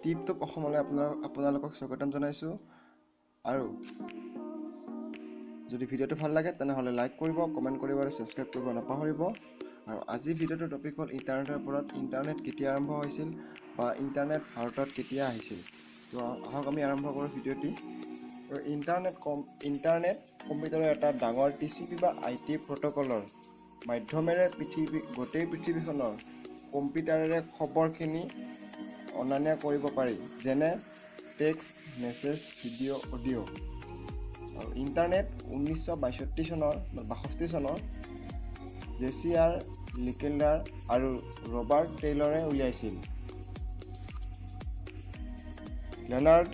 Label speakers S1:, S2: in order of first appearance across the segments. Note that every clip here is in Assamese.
S1: টিপটপ অসমলৈ আপোনালোকক স্বাগতম জনাইছোঁ। আৰু যদি ভিডিঅ'টো ভাল লাগে তেনেহ'লে লাইক কৰিব, কমেণ্ট কৰিব আৰু ছাবস্ক্ৰাইব কৰিব নাপাহৰিব। আৰু আজি ভিডিঅ'টোৰ টপিক হ'ল ইণ্টাৰনেটৰ ওপৰত। ইণ্টাৰনেট কেতিয়া আৰম্ভ হৈছিল বা ইণ্টাৰনেট ভাৰতত কেতিয়া আহিছিল। তো আহক আমি আৰম্ভ কৰোঁ ভিডিঅ'টি। আৰু ইণ্টাৰনেট কম্পিউটাৰৰ এটা ডাঙৰ TCP বা IT প্ৰট'কলৰ মাধ্যমেৰে গোটেই পৃথিৱীখনৰ কম্পিউটাৰেৰে খবৰখিনি অনা নিয়া কৰিব পাৰি, যেনে টেক্সট, মেছেজ, ভিডিঅ', অডিঅ'। আৰু ইণ্টাৰনেট 1962 চনৰ JCR লিকেণ্ডাৰ আৰু ৰবাৰ্ট টেইলৰে উলিয়াইছিল। লেনাৰ্ড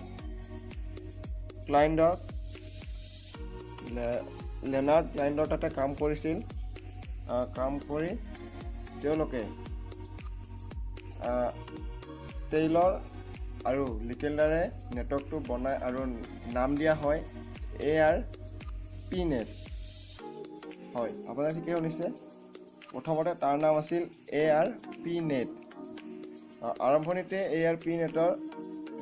S1: ক্লাইণ্ডৰ তাতে কাম কৰি তেওঁলোকে টেইলৰ আৰু লিকেণ্ডাৰে নেটৱৰ্কটো বনায় আৰু নাম দিয়া হয় ARPNet। হয়, আপোনাৰ ঠিকেই শুনিছে। প্ৰথমতে তাৰ নাম আছিল ARPNet। আৰম্ভণিতে ARPNetৰ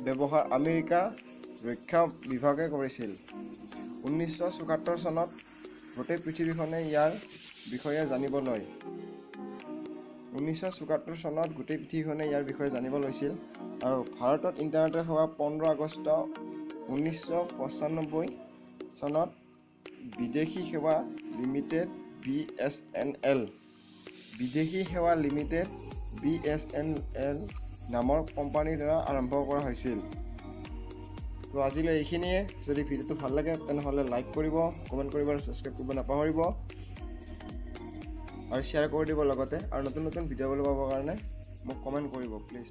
S1: ব্যৱহাৰ আমেৰিকা ৰক্ষা বিভাগে কৰিছিল। 1974 চনত গোটেই পৃথিৱীখনে ইয়াৰ বিষয়ে জানিব লৈছিল। আৰু ভাৰতত ইণ্টাৰনেটৰ সেৱা 15 আগষ্ট 1995 চনত বিদেশী সেৱা লিমিটেড BSNL নামৰ কোম্পানীৰ দ্বাৰা আৰম্ভ কৰা হৈছিল। তো আজিলৈ এইখিনিয়ে। যদি ভিডিঅ'টো ভাল লাগে তেনেহ'লে লাইক কৰিব, কমেণ্ট কৰিব আৰু ছাবস্ক্ৰাইব কৰিব নাপাহৰিব। আৰু শ্বেয়াৰ কৰি দিব লগতে। আৰু নতুন ভিডিঅ'বোৰ পাবৰ কাৰণে মোক কমেণ্ট কৰিব প্লিজ।